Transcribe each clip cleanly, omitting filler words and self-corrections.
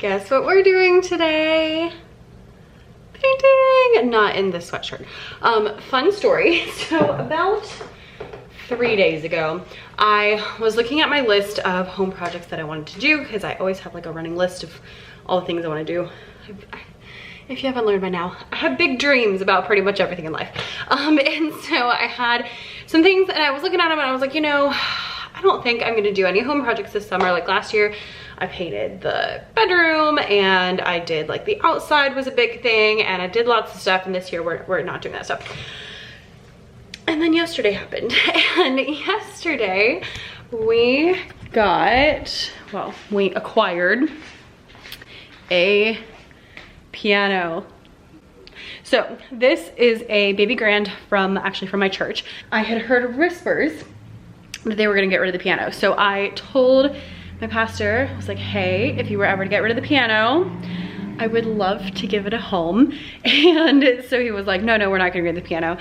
Guess what we're doing today? Painting! Not in this sweatshirt. Fun story. So about 3 days ago, I was looking at my list of home projects that I wanted to do, because I always have like a running list of all the things I want to do. If you haven't learned by now, I have big dreams about pretty much everything in life. And so I had some things and I was looking at them and I was like, you know, I don't think I'm gonna do any home projects this summer. Like last year, I painted the bedroom and I did like the outside was a big thing and I did lots of stuff, and this year we're not doing that stuff. And then yesterday happened, and yesterday we acquired a piano. So this is a baby grand from my church. I had heard whispers that they were gonna get rid of the piano. So I told my pastor, I was like, hey, if you were ever to get rid of the piano, I would love to give it a home. And so he was like, no, we're not gonna get rid of the piano.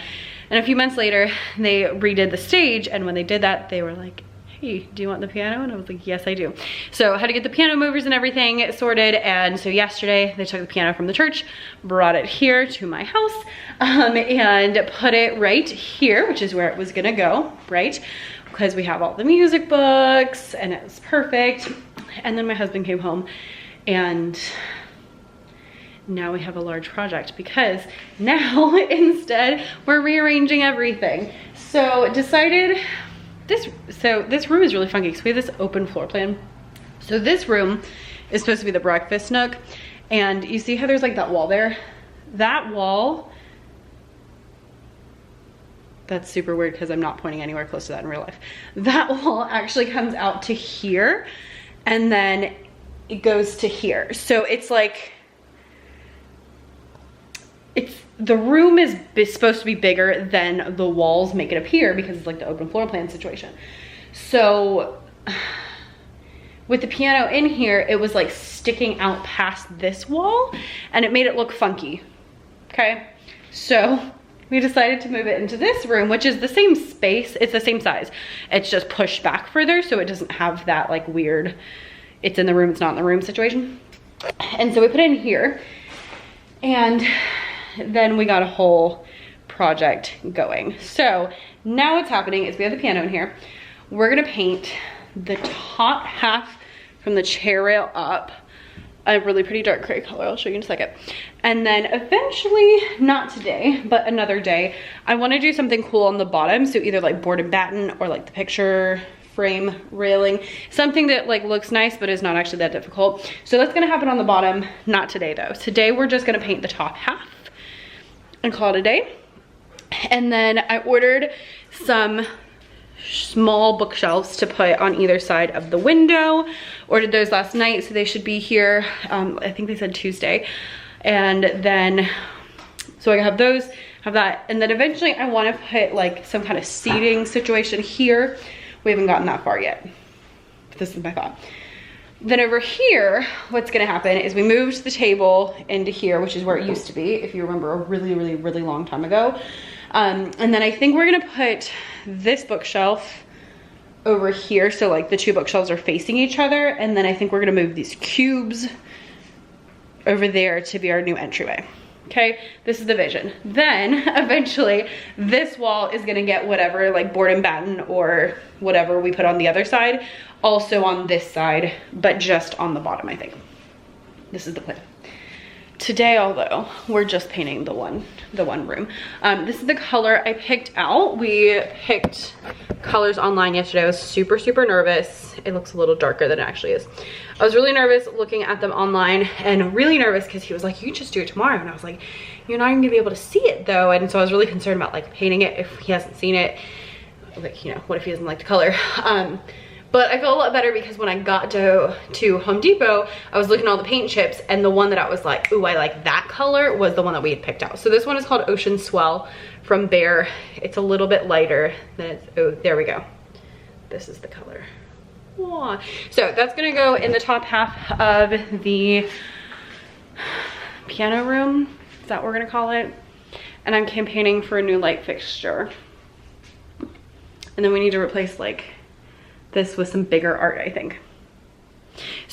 And a few months later, they redid the stage. And when they did that, they were like, hey, do you want the piano? And I was like, yes, I do. So I had to get the piano movers and everything sorted. And so yesterday they took the piano from the church, brought it here to my house, and put it right here, which is where it was gonna go, right? Because we have all the music books and it was perfect. And then my husband came home and now we have a large project, because now instead we're rearranging everything. So decided this room is really funky because we have this open floor plan. So this room is supposed to be the breakfast nook, and you see how there's like that wall there? That wall, that's super weird because I'm not pointing anywhere close to that in real life. That wall actually comes out to here and then it goes to here. So it's like, the room is supposed to be bigger than the walls make it appear, because it's like the open floor plan situation. So with the piano in here, it was like sticking out past this wall and it made it look funky. Okay, so we decided to move it into this room, which is the same space, it's the same size. It's just pushed back further so it doesn't have that like weird, it's in the room, it's not in the room situation. And so we put it in here, and then we got a whole project going. So now what's happening is we have the piano in here. We're gonna paint the top half from the chair rail up a really pretty dark gray color. I'll show you in a second. And then eventually, not today, but another day, I wanna do something cool on the bottom. So either like board and batten or like the picture frame railing, something that like looks nice but is not actually that difficult. So that's gonna happen on the bottom, not today though. Today we're just gonna paint the top half and call it a day. And then I ordered some small bookshelves to put on either side of the window. Ordered those last night, so they should be here, I think they said Tuesday. And then, so I have those, have that. And then eventually I wanna put like some kind of seating situation here. We haven't gotten that far yet, but this is my thought. Then over here, what's gonna happen is we moved the table into here, which is where it used to be, if you remember, a really, really, really long time ago. And then I think we're gonna put this bookshelf over here, so like the two bookshelves are facing each other, and then I think we're gonna move these cubes over there to be our new entryway. Okay, this is the vision. Then eventually this wall is gonna get whatever, like board and batten or whatever we put on the other side, also on this side, but just on the bottom, I think. This is the plan. Today, although, we're just painting the one room. This is the color I picked out. We picked colors online yesterday. I was super, super nervous. It looks a little darker than it actually is. I was really nervous looking at them online, and really nervous because he was like, you can just do it tomorrow. And I was like, you're not gonna be able to see it though. And so I was really concerned about like painting it if he hasn't seen it. Like, you know, what if he doesn't like the color? But I felt a lot better because when I got to Home Depot, I was looking at all the paint chips, and the one that I was like, ooh, I like that color, was the one that we had picked out. So this one is called Ocean Swell from Behr. It's a little bit lighter than it's, oh, there we go. This is the color. Aww. So that's gonna go in the top half of the piano room. Is that what we're gonna call it? And I'm campaigning for a new light fixture. And then we need to replace like this with some bigger art, I think.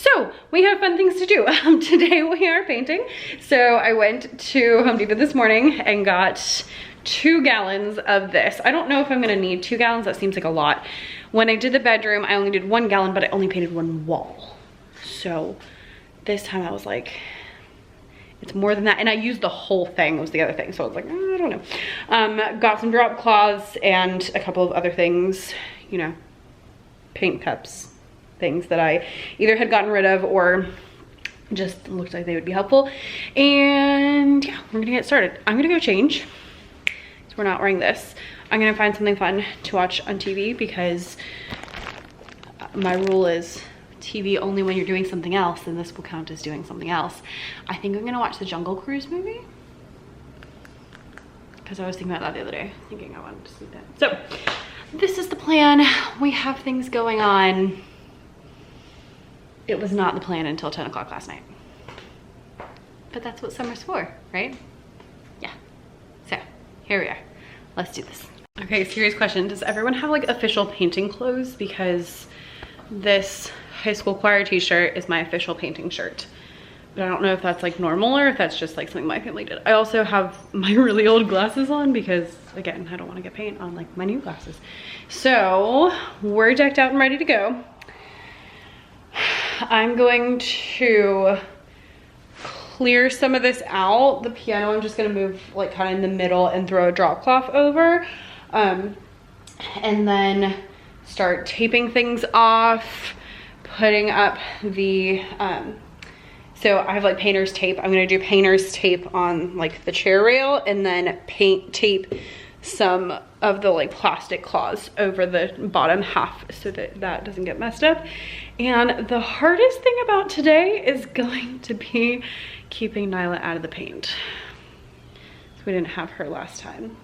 So we have fun things to do. Today we are painting. So I went to Home Depot this morning and got 2 gallons of this. I don't know if I'm gonna need 2 gallons, that seems like a lot. When I did the bedroom, I only did 1 gallon, but I only painted 1 wall. So this time I was like, it's more than that. And I used the whole thing was the other thing. So I was like, I don't know. Got some drop cloths and a couple of other things, you know, paint cups, things that I either had gotten rid of or just looked like they would be helpful. And yeah, we're gonna get started. I'm gonna go change, so we're not wearing this. I'm gonna find something fun to watch on TV because my rule is TV only when you're doing something else, and this will count as doing something else. I think I'm gonna watch the Jungle Cruise movie because I was thinking about that the other day, thinking I wanted to see that. So this is the plan. We have things going on. It was not the plan until 10 o'clock last night, but that's what summer's for, right? Yeah, so here we are. Let's do this. Okay, serious question. Does everyone have like official painting clothes? Because this high school choir t-shirt is my official painting shirt. But I don't know if that's like normal or if that's just like something my family did. I also have my really old glasses on because again, I don't want to get paint on like my new glasses. So we're decked out and ready to go. I'm going to clear some of this out. The piano, I'm just gonna move like kind of in the middle and throw a drop cloth over. And then start taping things off, putting up the, so I have like painter's tape. I'm gonna do painter's tape on like the chair rail and then paint tape some of the like plastic cloths over the bottom half so that that doesn't get messed up. And the hardest thing about today is going to be keeping Nyla out of the paint. So we didn't have her last time.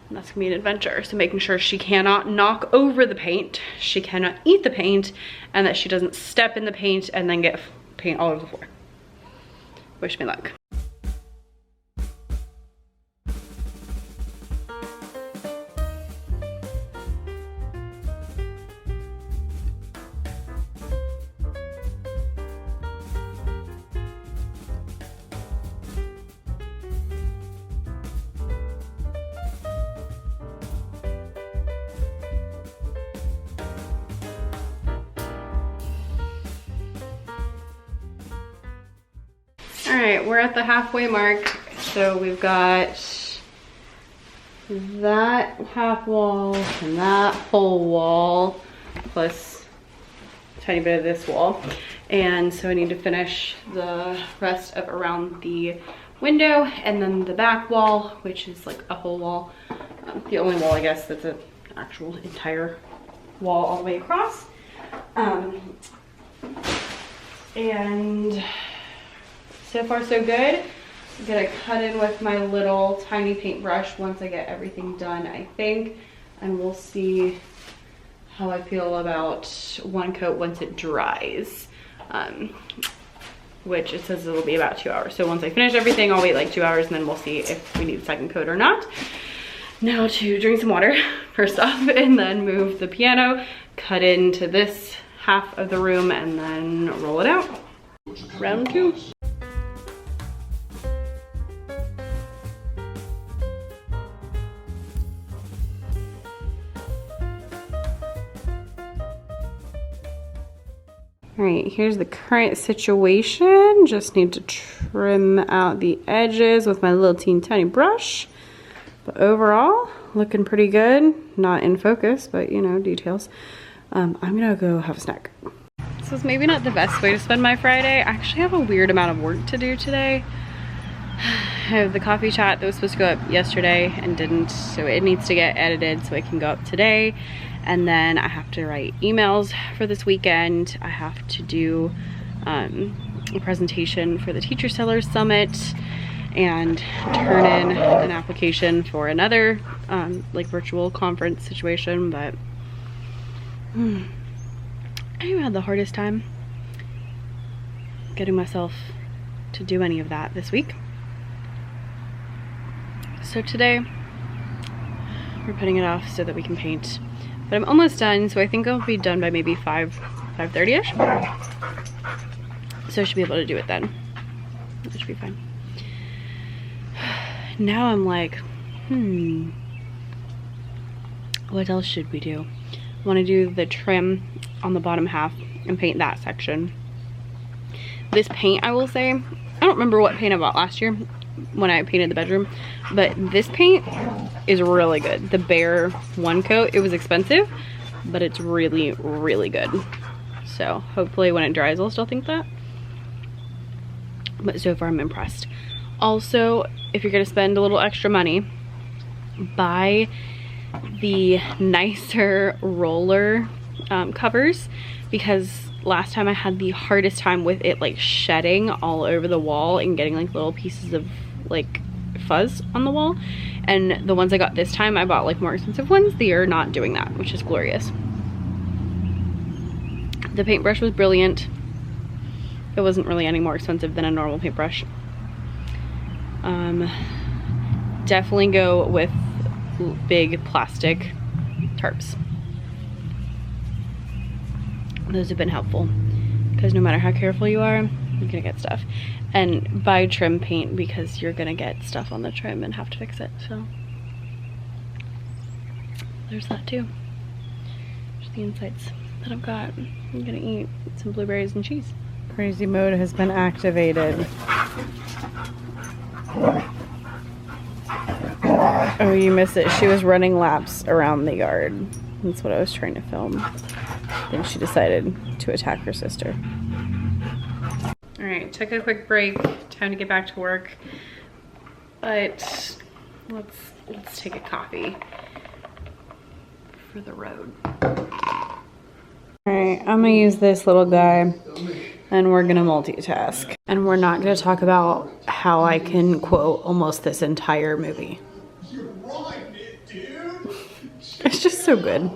And that's gonna be an adventure. So making sure she cannot knock over the paint, she cannot eat the paint, and that she doesn't step in the paint and then get paint all over the floor. Wish me luck. All right, we're at the halfway mark. So we've got that half wall and that whole wall, plus a tiny bit of this wall. And so I need to finish the rest of around the window and then the back wall, which is like a whole wall. The only wall, I guess, that's an actual entire wall all the way across. And so far so good. I'm gonna cut in with my little tiny paintbrush once I get everything done, I think, and we'll see how I feel about one coat once it dries, which it says it'll be about 2 hours. So once I finish everything, I'll wait like 2 hours and then we'll see if we need a second coat or not. Now to drink some water first off and then move the piano, cut into this half of the room and then roll it out. Round 2. All right, here's the current situation. Just need to trim out the edges with my little teeny tiny brush. But overall, looking pretty good. Not in focus, but you know, details. I'm gonna go have a snack. This is maybe not the best way to spend my Friday. I actually have a weird amount of work to do today. I have the coffee chat that was supposed to go up yesterday and didn't, so it needs to get edited so it can go up today. And then I have to write emails for this weekend. I have to do a presentation for the Teacher Sellers Summit and turn in an application for another like virtual conference situation. But I had the hardest time getting myself to do any of that this week. So today we're putting it off so that we can paint. But I'm almost done, so I think I'll be done by maybe 5:30ish. So I should be able to do it then. That should be fine. Now I'm like, what else should we do? I want to do the trim on the bottom half and paint that section. This paint, I will say, I don't remember what paint I bought last year when I painted the bedroom, but this paint is really good. The Bare one coat, it was expensive, but it's really, really good. So hopefully when it dries, I'll still think that. But so far I'm impressed. Also, if you're gonna spend a little extra money, buy the nicer roller covers, because last time I had the hardest time with it like shedding all over the wall and getting like little pieces of like fuzz on the wall. And the ones I got this time, I bought like more expensive ones. They are not doing that, which is glorious. The paintbrush was brilliant. It wasn't really any more expensive than a normal paintbrush. Definitely go with big plastic tarps. Those have been helpful because no matter how careful you are, you're gonna get stuff. And buy trim paint because you're gonna get stuff on the trim and have to fix it. So there's that too. There's the insights that I've got. I'm gonna eat some blueberries and cheese. Crazy mode has been activated. Oh, you missed it. She was running laps around the yard. That's what I was trying to film. Then she decided to attack her sister. All right, took a quick break. Time to get back to work. But let's take a coffee for the road. All right, I'm gonna use this little guy and we're gonna multitask. And we're not gonna talk about how I can quote almost this entire movie. You're right, dude. It's just so good.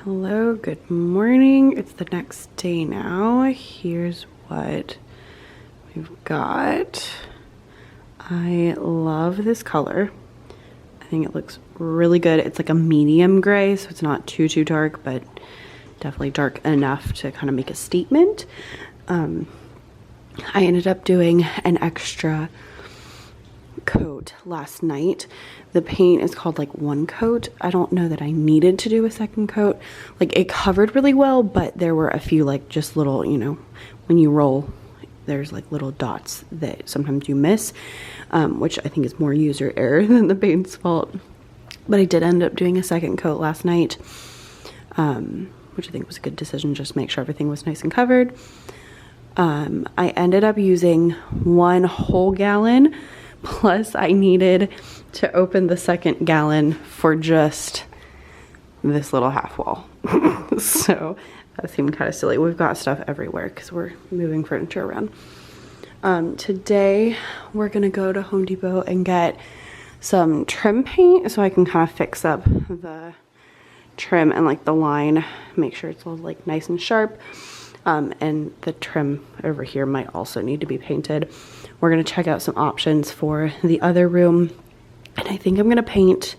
Hello, good morning. It's the next day now. Here's what we've got. I love this color. I think it looks really good. It's like a medium gray, so it's not too dark, but definitely dark enough to kind of make a statement. I ended up doing an extra coat last night. The paint is called like one coat. I don't know that I needed to do a second coat. Like it covered really well, but there were a few like just little, you know, when you roll, there's like little dots that sometimes you miss, which I think is more user error than the paint's fault. But I did end up doing a second coat last night, which I think was a good decision, just to make sure everything was nice and covered. I ended up using 1 whole gallon. Plus I needed to open the second gallon for just this little half wall. So that seemed kind of silly. We've got stuff everywhere because we're moving furniture around. Today we're gonna go to Home Depot and get some trim paint so I can kind of fix up the trim and like the line, make sure it's all like nice and sharp. And the trim over here might also need to be painted. We're gonna check out some options for the other room. And I think I'm gonna paint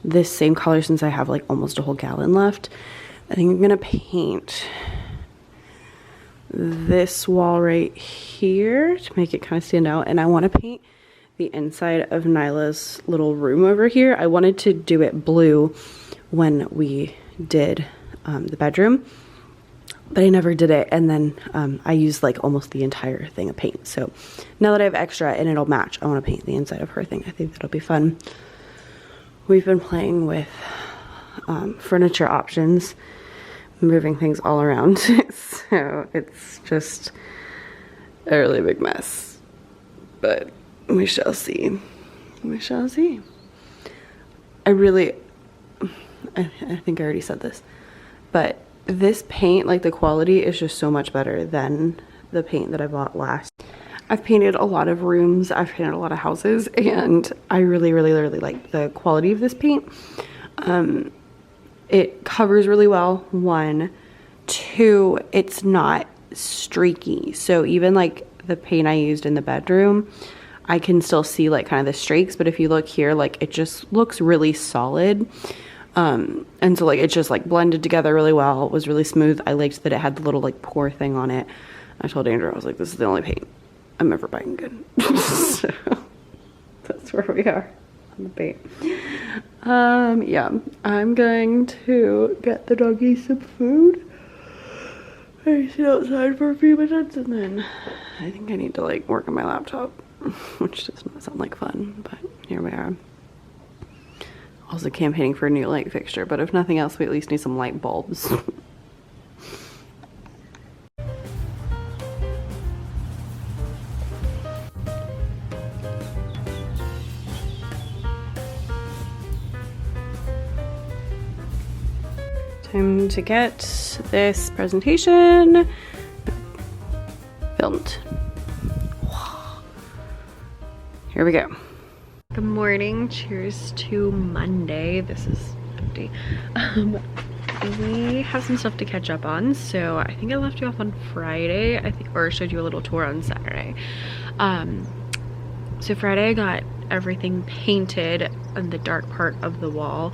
this same color since I have like almost a whole gallon left. I think I'm gonna paint this wall right here to make it kind of stand out. And I wanna paint the inside of Nyla's little room over here. I wanted to do it blue when we did the bedroom, but I never did it, and then I used like almost the entire thing of paint. So now that I have extra and it'll match, I want to paint the inside of her thing. I think that'll be fun. We've been playing with furniture options, moving things all around. So it's just a really big mess, but we shall see. We shall see. I think I already said this, but this paint, like the quality is just so much better than the paint that I bought last. I've painted a lot of rooms, I've painted a lot of houses, and I really like the quality of this paint. it covers really well, one. Two, it's not streaky. So even like the paint I used in the bedroom, I can still see like kind of the streaks, but if you look here, like it just looks really solid. And so like it just like blended together really well. It was really smooth. I liked that it had the little like pour thing on it. I told Andrew, I was like, this is the only paint I'm ever buying good. So that's where we are on the paint. Yeah, I'm going to get the doggy some food. I sit outside for a few minutes and then I think I need to like work on my laptop, which does not sound like fun, but here we are. Also campaigning for a new light fixture, but if nothing else, we at least need some light bulbs. Time to get this presentation filmed. Here we go. Good morning. Cheers to Monday. This is empty. We have some stuff to catch up on. So I think I left you off on Friday, I think, or showed you a little tour on Saturday. So Friday I got everything painted on the dark part of the wall.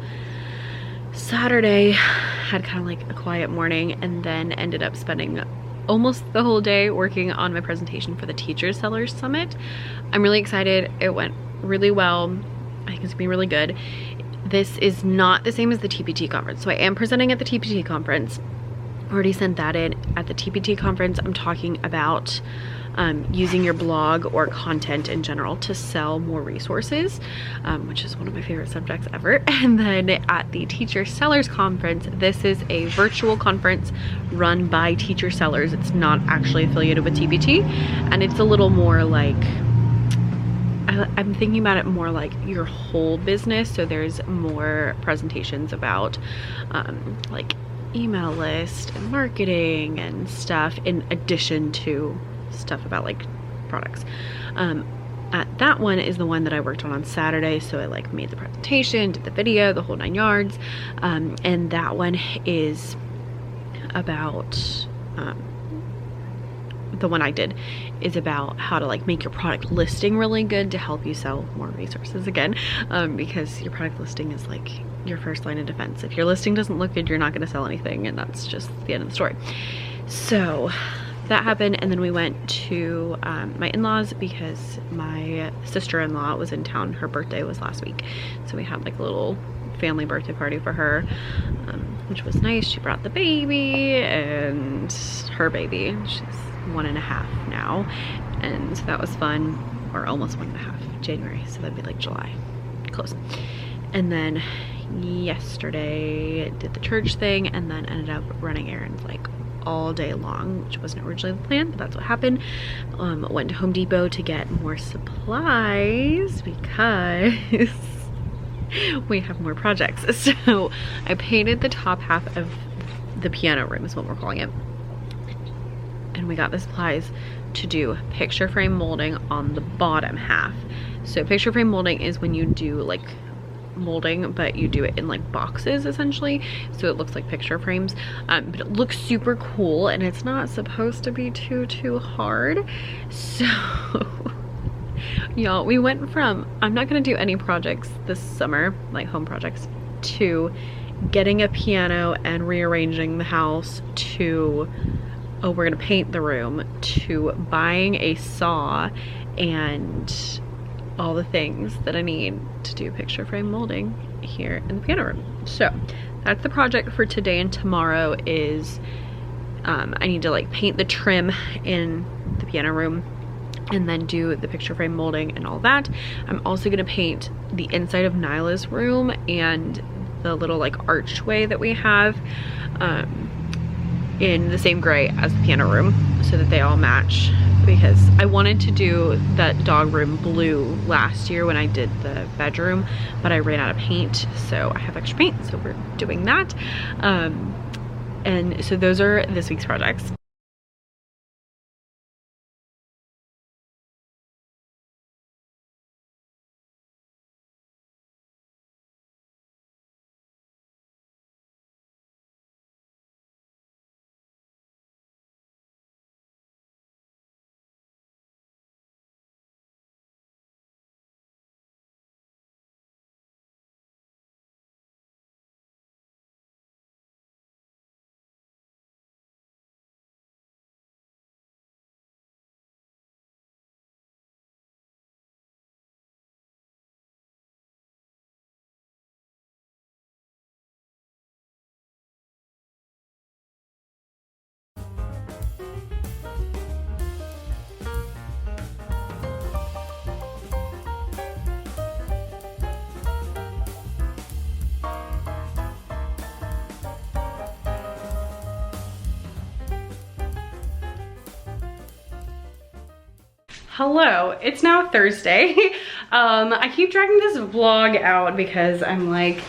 Saturday had kind of like a quiet morning and then ended up spending almost the whole day working on my presentation for the Teacher Sellers Summit. I'm really excited. It went really well. I think it's gonna be really good. This is not the same as the TPT conference. So I am presenting at the TPT conference. Already sent that in. At the TPT conference, I'm talking about using your blog or content in general to sell more resources, which is one of my favorite subjects ever. And then at the Teacher Sellers Conference, this is a virtual conference run by teacher sellers. It's not actually affiliated with TPT, and it's a little more like, I'm thinking about it more like your whole business. So there's more presentations about like email list and marketing and stuff, in addition to stuff about like products. That one is the one that I worked on Saturday. So I like made the presentation, did the video, the whole 9 yards. And that one is about, the one I did is about how to like make your product listing really good to help you sell more resources again, because your product listing is like your first line of defense. If your listing doesn't look good, you're not going to sell anything, and that's just the end of the story. So that happened, and then we went to my in-laws because my sister-in-law was in town. Her birthday was last week, so we had like a little family birthday party for her, which was nice. She brought the baby and her baby. She's 1.5 now, and so that was fun. Or almost 1.5, January, so that'd be like July, close. And then yesterday did the church thing, and then ended up running errands like all day long, which wasn't originally the plan, but that's what happened. Went to Home Depot to get more supplies because we have more projects. So I painted the top half of the piano room, is what we're calling it, and we got the supplies to do picture frame molding on the bottom half. So picture frame molding is when you do like molding, but you do it in like boxes essentially, so it looks like picture frames, but it looks super cool, and it's not supposed to be too hard. So y'all, we went from I'm not gonna do any projects this summer, like home projects, to getting a piano and rearranging the house, to oh, we're gonna paint the room, to buying a saw and all the things that I need to do picture frame molding here in the piano room. So that's the project for today, and tomorrow is I need to like paint the trim in the piano room and then do the picture frame molding and all that. I'm also gonna paint the inside of Nyla's room and the little like archway that we have in the same gray as the piano room, so that they all match, because I wanted to do that dog room blue last year when I did the bedroom, but I ran out of paint, so I have extra paint, so we're doing that. And so those are this week's projects. hello, it's now Thursday. I keep dragging this vlog out because I'm like,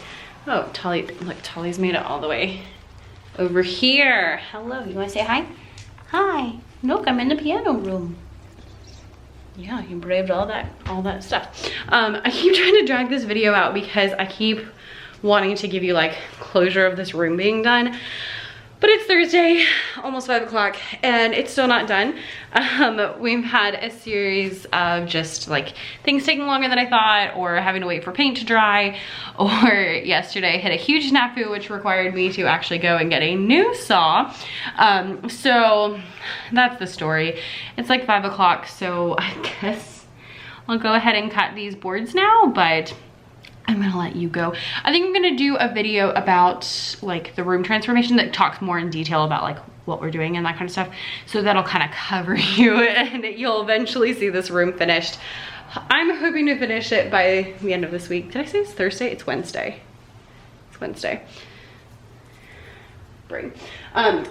oh, Tolly, look, Tolly's made it all the way over here. Hello, you wanna say hi? Hi, look, I'm in the piano room. Yeah, you braved all that stuff. I keep trying to drag this video out because I keep wanting to give you like closure of this room being done. But it's Thursday, almost 5 o'clock, and it's still not done. We've had a series of just like things taking longer than I thought, or having to wait for paint to dry, or yesterday I hit a huge snafu which required me to actually go and get a new saw. So that's the story. It's like 5 o'clock, so I guess I'll go ahead and cut these boards now, but I'm gonna let you go. I think I'm gonna do a video about like the room transformation that talks more in detail about like what we're doing and that kind of stuff. So that'll kind of cover you and you'll eventually see this room finished. I'm hoping to finish it by the end of this week. Did I say it's Thursday? It's Wednesday. It's Wednesday. Brain.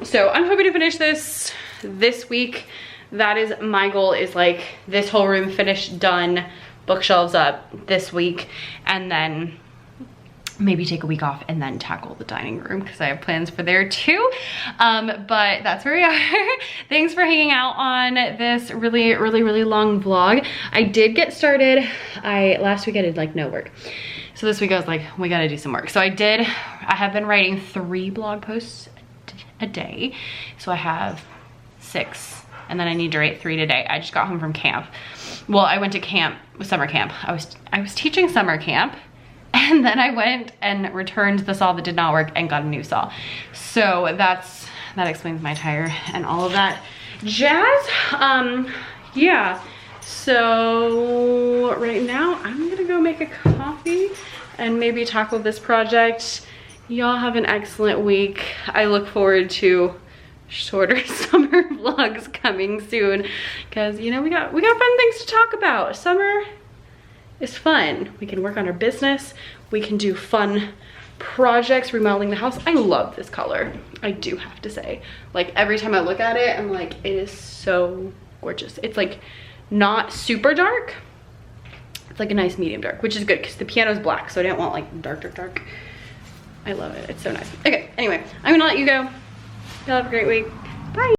So I'm hoping to finish this week. That is my goal, is like this whole room finished, done, bookshelves up this week, and then maybe take a week off and then tackle the dining room because I have plans for there too. But that's where we are. Thanks for hanging out on this really long vlog. I did get started. Last week I did like no work. So this week I was like, we gotta do some work. So I have been writing 3 blog posts a day. So I have 6. And then I need to write 3 today. I just got home from camp. Well, I went to camp, summer camp. I was teaching summer camp, and then I went and returned the saw that did not work and got a new saw. So that explains my tire and all of that jazz. Yeah. So right now I'm gonna go make a coffee and maybe tackle this project. Y'all have an excellent week. I look forward to shorter summer vlogs coming soon because, you know, we got fun things to talk about. Summer is fun. We can work on our business. We can do fun projects, remodeling the house. I love this color, I do have to say. Like every time I look at it, I'm like, it is so gorgeous. It's like not super dark. It's like a nice medium dark, which is good because the piano's black, so I didn't want like dark. I love it. It's so nice. Okay, anyway, I'm gonna let you go. Y'all have a great week. Bye.